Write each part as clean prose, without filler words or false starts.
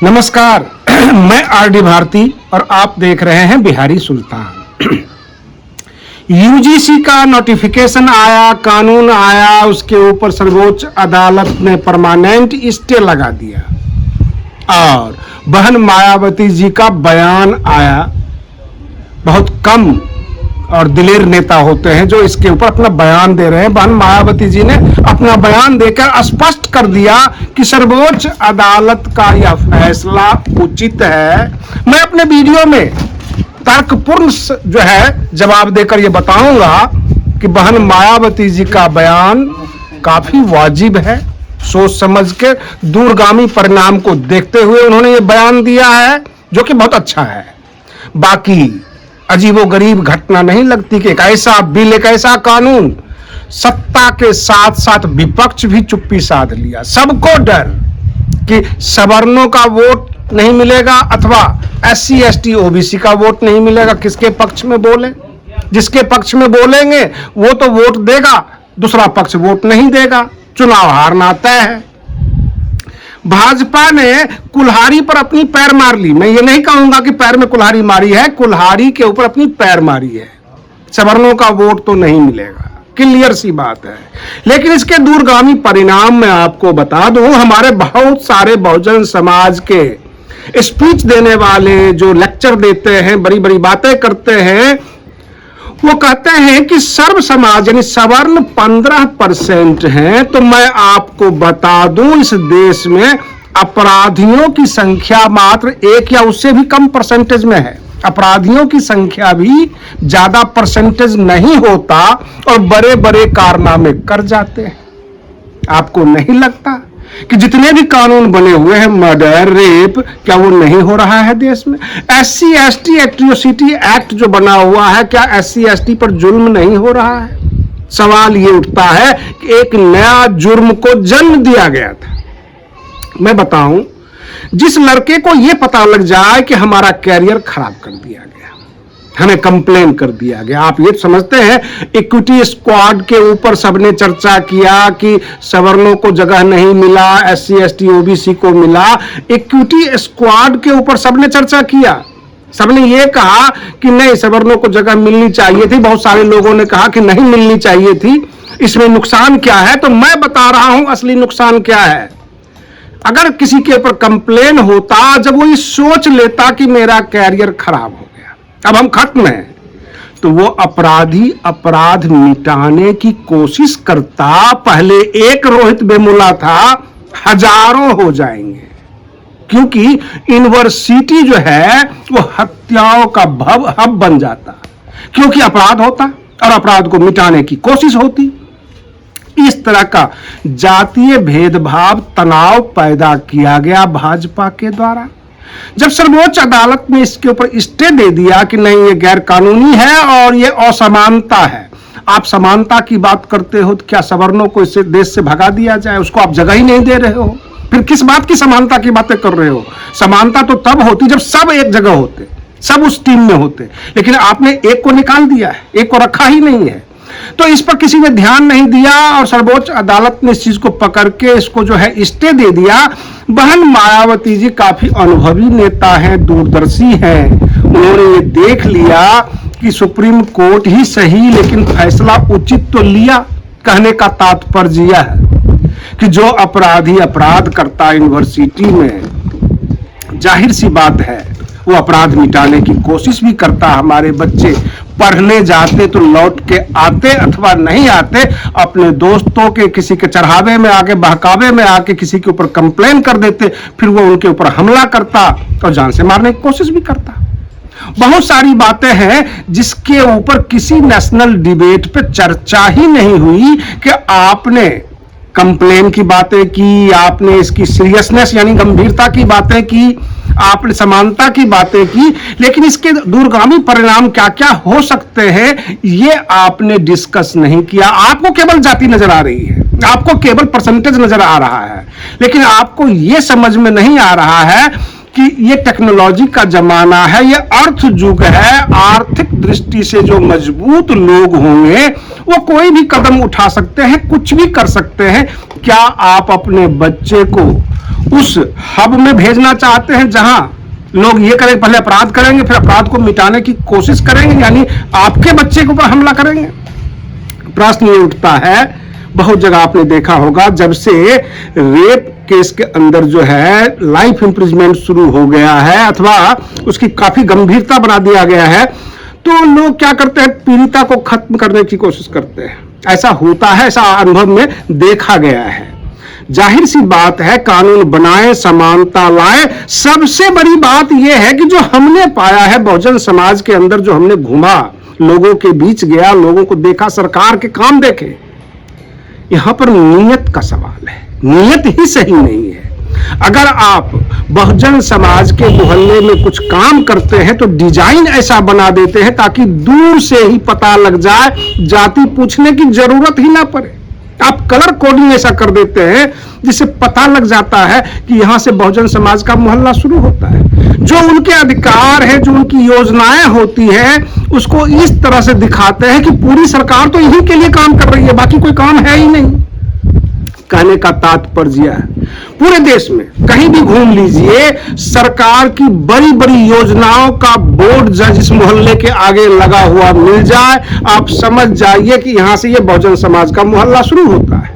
नमस्कार। मैं आर.डी. भारती और आप देख रहे हैं बिहारी सुल्तान। यूजीसी का नोटिफिकेशन आया, कानून आया, उसके ऊपर सर्वोच्च अदालत ने परमानेंट स्टे लगा दिया और बहन मायावती जी का बयान आया। बहुत कम और दिलेर नेता होते हैं जो इसके ऊपर अपना बयान दे रहे हैं। बहन मायावती जी ने अपना बयान देकर स्पष्ट कर दिया कि सर्वोच्च अदालत का यह फैसला उचित है। मैं अपने वीडियो में तर्कपूर्ण जो है जवाब देकर यह बताऊंगा कि बहन मायावती जी का बयान काफी वाजिब है। सोच समझ के दूरगामी परिणाम को देखते हुए उन्होंने ये बयान दिया है, जो कि बहुत अच्छा है। बाकी अजीबोगरीब घटना नहीं लगती कि एक ऐसा बिल, एक ऐसा कानून, सत्ता के साथ साथ विपक्ष भी चुप्पी साध लिया। सबको डर कि सवर्णों का वोट नहीं मिलेगा अथवा SC ST OBC का वोट नहीं मिलेगा। किसके पक्ष में बोले? जिसके पक्ष में बोलेंगे वो तो वोट देगा, दूसरा पक्ष वोट नहीं देगा। चुनाव हारना तय है। भाजपा ने कुल्हाड़ी पर अपनी पैर मार ली। मैं ये नहीं कहूंगा कि पैर में कुल्हाड़ी मारी है, कुल्हाड़ी के ऊपर अपनी पैर मारी है। सवर्णों का वोट तो नहीं मिलेगा, क्लियर सी बात है। लेकिन इसके दूरगामी परिणाम मैं आपको बता दूं, हमारे बहुत सारे बहुजन समाज के स्पीच देने वाले जो लेक्चर देते हैं, बड़ी बड़ी बातें करते हैं, वो कहते हैं कि सर्व समाज यानी सवर्ण 15% हैं। तो मैं आपको बता दूं, इस देश में अपराधियों की संख्या मात्र 1 या उससे भी कम परसेंटेज में है। अपराधियों की संख्या भी ज्यादा परसेंटेज नहीं होता और बड़े बड़े कारनामे कर जाते हैं। आपको नहीं लगता कि जितने भी कानून बने हुए हैं, मर्डर, रेप, क्या वो नहीं हो रहा है देश में? SC ST एट्रोसिटी एक्ट जो बना हुआ है, क्या SC ST पर जुल्म नहीं हो रहा है? सवाल ये उठता है कि एक नया जुर्म को जन्म दिया गया था। मैं बताऊं, जिस लड़के को यह पता लग जाए कि हमारा कैरियर खराब कर दिया गया, हमें कंप्लेन कर दिया गया। आप ये समझते हैं इक्विटी स्क्वाड के ऊपर सबने चर्चा किया कि सवर्णों को जगह नहीं मिला, SC ST OBC को मिला। इक्विटी स्क्वाड के ऊपर सबने चर्चा किया। सबने ये कहा कि नहीं, सवर्णों को जगह मिलनी चाहिए थी। बहुत सारे लोगों ने कहा कि नहीं मिलनी चाहिए थी। इसमें नुकसान क्या है? तो मैं बता रहा हूं असली नुकसान क्या है। अगर किसी के ऊपर कंप्लेन होता, जब वो ये सोच लेता कि मेरा कैरियर खराब हो गया, अब हम खत्म हैं, तो वो अपराधी अपराध मिटाने की कोशिश करता। पहले एक रोहित वेमुला था, हजारों हो जाएंगे, क्योंकि यूनिवर्सिटी जो है वो हत्याओं का हब बन जाता, क्योंकि अपराध होता और अपराध को मिटाने की कोशिश होती। इस तरह का जातीय भेदभाव, तनाव पैदा किया गया भाजपा के द्वारा। जब सर्वोच्च अदालत ने इसके ऊपर स्टे दे दिया कि नहीं, ये गैर कानूनी है और ये असमानता है। आप समानता की बात करते हो तो क्या सवर्णों को इस देश से भगा दिया जाए? उसको आप जगह ही नहीं दे रहे हो, फिर किस बात की समानता की बातें कर रहे हो? समानता तो तब होती जब सब एक जगह होते, सब उस टीम में होते। लेकिन आपने एक को निकाल दिया है, एक को रखा ही नहीं है। तो इस पर किसी ने ध्यान नहीं दिया और सर्वोच्च अदालत ने इस चीज को पकड़ के इसको जो है स्टे दे दिया। बहन मायावती जी काफी अनुभवी नेता हैं, दूरदर्शी हैं। उन्होंने ये देख लिया कि सुप्रीम कोर्ट ही सही लेकिन फैसला उचित तो लिया। कहने का तात्पर्य यह है कि जो अपराधी अपराध करता यूनिवर्सिटी में, जाहिर सी बात है वो अपराध मिटाने की कोशिश भी करता। हमारे बच्चे पढ़ने जाते तो लौट के आते अथवा नहीं आते, अपने दोस्तों के किसी के चढ़ावे में आके, बहकावे में आके किसी के ऊपर कंप्लेन कर देते, फिर वो उनके ऊपर हमला करता और जान से मारने की कोशिश भी करता। बहुत सारी बातें हैं जिसके ऊपर किसी नेशनल डिबेट पे चर्चा ही नहीं हुई कि आपने कंप्लेन की बातें की, आपने इसकी सीरियसनेस यानी गंभीरता की बातें की, आपने समानता की बातें की, लेकिन इसके दूरगामी परिणाम क्या क्या हो सकते हैं ये आपने डिस्कस नहीं किया। आपको केवल जाति नजर आ रही है, आपको केवल परसेंटेज नजर आ रहा है, लेकिन आपको यह समझ में नहीं आ रहा है कि ये टेक्नोलॉजी का जमाना है, ये अर्थ युग है। आर्थिक दृष्टि से जो मजबूत लोग होंगे वो कोई भी कदम उठा सकते हैं, कुछ भी कर सकते हैं। क्या आप अपने बच्चे को उस हब में भेजना चाहते हैं जहां लोग ये करेंगे, पहले अपराध करेंगे, फिर अपराध को मिटाने की कोशिश करेंगे, यानी आपके बच्चे के ऊपर हमला करेंगे। प्रश्न ये उठता है, बहुत जगह आपने देखा होगा, जब से रेप केस के अंदर जो है लाइफ इंप्रिजमेंट शुरू हो गया है अथवा उसकी काफी गंभीरता बना दिया गया है, तो लोग क्या करते हैं, पीड़िता को खत्म करने की कोशिश करते हैं। ऐसा होता है, ऐसा अनुभव में देखा गया है। जाहिर सी बात है, कानून बनाए, समानता लाए। सबसे बड़ी बात यह है कि जो हमने पाया है बहुजन समाज के अंदर, जो हमने घूमा, लोगों के बीच गया, लोगों को देखा, सरकार के काम देखे, यहां पर नीयत का सवाल है। नीयत ही सही नहीं है। अगर आप बहुजन समाज के मोहल्ले में कुछ काम करते हैं तो डिजाइन ऐसा बना देते हैं ताकि दूर से ही पता लग जाए, जाति पूछने की जरूरत ही ना पड़े। आप कलर कोडिंग ऐसा कर देते हैं जिससे पता लग जाता है कि यहां से बहुजन समाज का मोहल्ला शुरू होता है। जो उनके अधिकार है, जो उनकी योजनाएं होती हैं, उसको इस तरह से दिखाते हैं कि पूरी सरकार तो यही के लिए काम कर रही है, बाकी कोई काम है ही नहीं। कहने का तात्पर्य है, पूरे देश में कहीं भी घूम लीजिए, सरकार की बड़ी बड़ी योजनाओं का बोर्ड जिस मोहल्ले के आगे लगा हुआ मिल जाए, आप समझ जाइए कि यहां से ये बहुजन समाज का मोहल्ला शुरू होता है।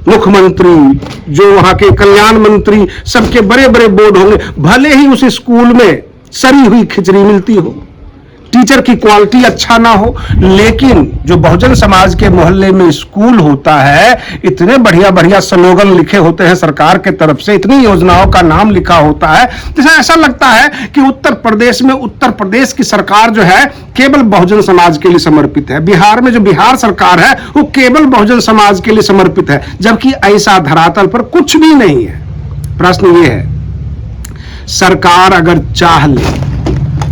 मुख्यमंत्री, जो वहां के कल्याण मंत्री, सबके बड़े बड़े बोर्ड होंगे, भले ही उस स्कूल में सड़ी हुई खिचड़ी मिलती हो, टीचर की क्वालिटी अच्छा ना हो, लेकिन जो बहुजन समाज के मोहल्ले में स्कूल होता है, इतने बढ़िया बढ़िया स्लोगन लिखे होते हैं सरकार के तरफ से, इतनी योजनाओं का नाम लिखा होता है, जैसे ऐसा लगता है कि उत्तर प्रदेश में उत्तर प्रदेश की सरकार जो है केवल बहुजन समाज के लिए समर्पित है। बिहार में जो बिहार सरकार है वो केवल बहुजन समाज के लिए समर्पित है, जबकि ऐसा धरातल पर कुछ भी नहीं है। प्रश्न ये है, सरकार अगर चाह ले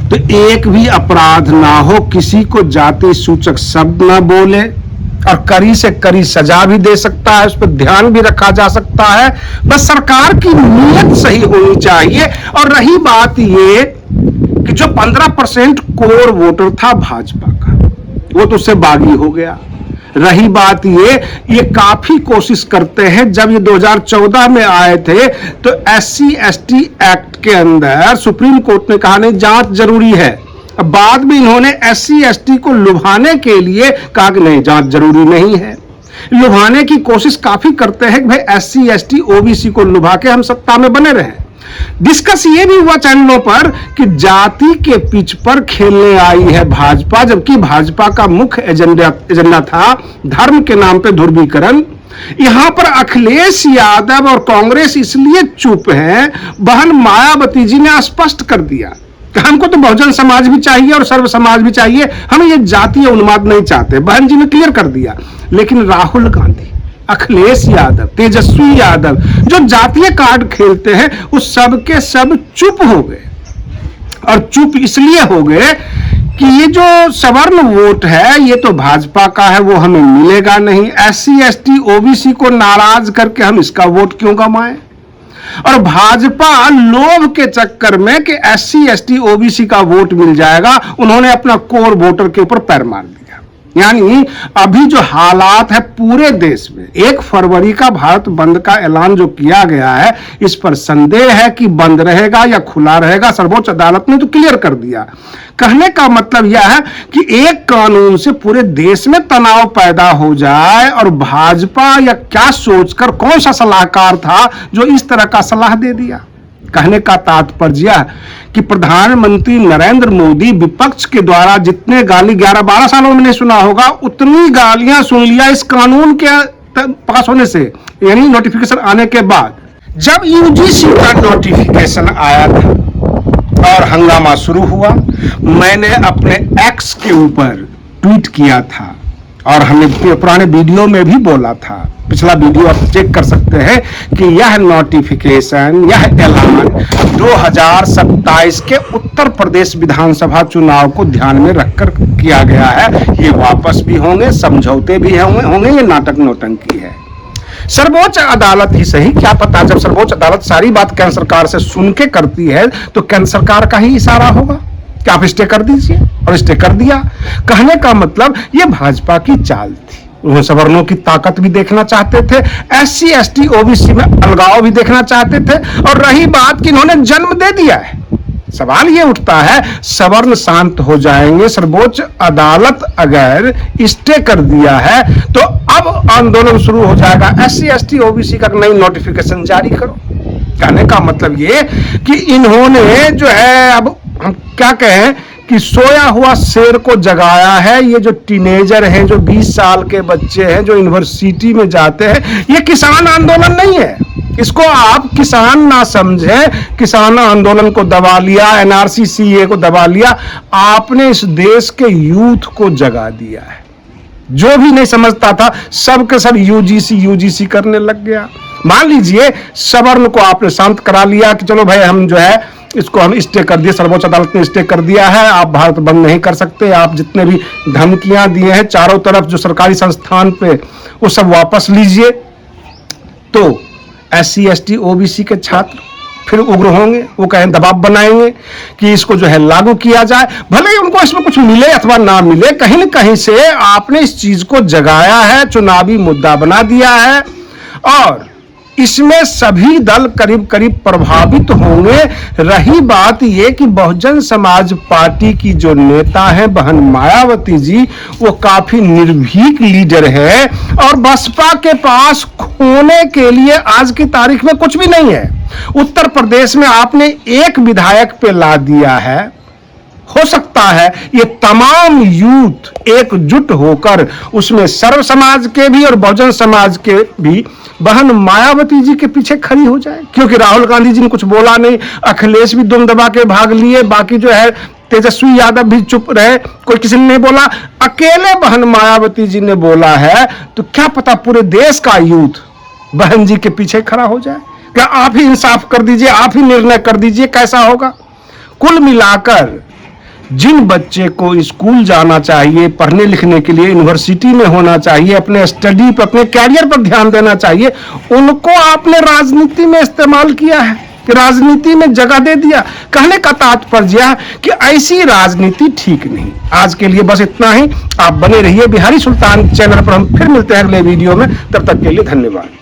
तो एक भी अपराध ना हो, किसी को जाति सूचक शब्द ना बोले, और कड़ी से कड़ी सजा भी दे सकता है, उस पर ध्यान भी रखा जा सकता है। बस सरकार की नीयत सही होनी चाहिए। और रही बात ये कि जो 15% कोर वोटर था भाजपा का, वो तो उससे बागी हो गया। रही बात ये काफी कोशिश करते हैं, जब ये 2014 में आए थे तो SC/ST एक्ट के अंदर सुप्रीम कोर्ट ने कहा नहीं, जांच जरूरी है। अब बाद में इन्होंने SC/ST को लुभाने के लिए कहा कि नहीं, जांच जरूरी नहीं है। लुभाने की कोशिश काफी करते हैं कि भाई SC/ST OBC को लुभा के हम सत्ता में बने रहे। डिस्कस ये भी हुआ चैनलों पर कि जाति के पिच पर खेलने आई है भाजपा, जबकि भाजपा का मुख्य एजेंडा था धर्म के नाम पे ध्रुवीकरण। यहां पर अखिलेश यादव और कांग्रेस इसलिए चुप है, बहन मायावती जी ने स्पष्ट कर दिया कि हमको तो बहुजन समाज भी चाहिए और सर्व समाज भी चाहिए, हम ये जातीय उन्माद नहीं चाहते। बहन जी ने क्लियर कर दिया। लेकिन राहुल गांधी, अखिलेश यादव, तेजस्वी यादव जो जातीय कार्ड खेलते हैं, उस सब के सब चुप हो गए। और चुप इसलिए हो गए कि ये जो सवर्ण वोट है ये तो भाजपा का है, वो हमें मिलेगा नहीं। SC/ST OBC को नाराज करके हम इसका वोट क्यों गंवाएं। और भाजपा लोभ के चक्कर में कि SC/ST OBC का वोट मिल जाएगा, उन्होंने अपना कोर वोटर के ऊपर पैर मार दिया। यानी अभी जो हालात है पूरे देश में, 1 फरवरी का भारत बंद का ऐलान जो किया गया है, इस पर संदेह है कि बंद रहेगा या खुला रहेगा। सर्वोच्च अदालत ने तो क्लियर कर दिया। कहने का मतलब यह है कि एक कानून से पूरे देश में तनाव पैदा हो जाए, और भाजपा या क्या सोचकर, कौन सा सलाहकार था जो इस तरह का सलाह दे दिया। कहने का तात्पर्य कि प्रधानमंत्री नरेंद्र मोदी विपक्ष के द्वारा जितने गाली 11-12 सालों में नहीं सुना होगा, उतनी गालियां सुन लिया इस कानून के पास होने से, यानी नोटिफिकेशन आने के बाद। जब UGC का नोटिफिकेशन आया था और हंगामा शुरू हुआ, मैंने अपने X के ऊपर ट्वीट किया था और हमने पुराने वीडियो में भी बोला था, पिछला वीडियो आप चेक कर सकते हैं कि यह नोटिफिकेशन, यह ऐलान 2027 के उत्तर प्रदेश विधानसभा चुनाव को ध्यान में रखकर किया गया है। ये वापस भी होंगे, समझौते भी होंगे, ये नाटक नौटंकी है। सर्वोच्च अदालत ही सही, क्या पता जब सर्वोच्च अदालत सारी बात केंद्र सरकार से सुन के करती है तो केंद्र सरकार का ही इशारा होगा कि आप स्टे कर दीजिए, और स्टे कर दिया। कहने का मतलब ये भाजपा की चाल थी। वो सवर्णों की ताकत भी देखना चाहते थे, SC ST OBC में अलगाव भी देखना चाहते थे। और रही बात कि इन्होंने जन्म दे दिया है, सवाल ये उठता है सवर्ण शांत हो जाएंगे, सर्वोच्च अदालत अगर स्टे कर दिया है तो अब आंदोलन शुरू हो जाएगा, SC ST OBC का नई नोटिफिकेशन जारी करो। कहने का मतलब ये कि इन्होंने जो है, अब हम क्या कहें कि सोया हुआ शेर को जगाया है। ये जो टीनेजर हैं, जो 20 साल के बच्चे हैं, जो यूनिवर्सिटी में जाते हैं, ये किसान आंदोलन नहीं है, इसको आप किसान ना समझें। किसान आंदोलन को दबा लिया, NRC CA को दबा लिया, आपने इस देश के यूथ को जगा दिया है। जो भी नहीं समझता था सब के सब UGC करने लग गया। मान लीजिए सवर्ण को आपने शांत करा लिया कि चलो भाई हम जो है इसको हम स्टे कर दिए, सर्वोच्च अदालत ने स्टे कर दिया है, आप भारत बंद नहीं कर सकते, आप जितने भी धमकियां दिए हैं चारों तरफ जो सरकारी संस्थान पे, वो सब वापस लीजिए। तो SC ST OBC के छात्र फिर उग्र होंगे, वो कहें दबाव बनाएंगे कि इसको जो है लागू किया जाए, भले ही उनको इसमें कुछ मिले अथवा ना मिले, कहीं न कहीं से आपने इस चीज को जगाया है, चुनावी मुद्दा बना दिया है और इसमें सभी दल करीब करीब प्रभावित होंगे। रही बात यह कि बहुजन समाज पार्टी की जो नेता है बहन मायावती जी, वो काफी निर्भीक लीडर है और बसपा के पास खोने के लिए आज की तारीख में कुछ भी नहीं है। उत्तर प्रदेश में आपने एक विधायक पे ला दिया है, हो सकता है ये तमाम यूथ एकजुट होकर उसमें सर्व समाज के भी और बहुजन समाज के भी बहन मायावती जी के पीछे खड़ी हो जाए, क्योंकि राहुल गांधी जी ने कुछ बोला नहीं, अखिलेश भी दुम दबा के भाग लिए, बाकी जो है तेजस्वी यादव भी चुप रहे, कोई किसी ने नहीं बोला, अकेले बहन मायावती जी ने बोला है। तो क्या पता पूरे देश का यूथ बहन जी के पीछे खड़ा हो जाए। क्या आप ही इंसाफ कर दीजिए, आप ही निर्णय कर दीजिए कैसा होगा। कुल मिलाकर जिन बच्चे को स्कूल जाना चाहिए, पढ़ने लिखने के लिए यूनिवर्सिटी में होना चाहिए, अपने स्टडी पर, अपने कैरियर पर ध्यान देना चाहिए, उनको आपने राजनीति में इस्तेमाल किया है, कि राजनीति में जगह दे दिया। कहने का तात्पर्य कि ऐसी राजनीति ठीक नहीं। आज के लिए बस इतना ही। आप बने रहिए बिहारी सुल्तान चैनल पर, हम फिर मिलते हैं अगले वीडियो में, तब तक के लिए धन्यवाद।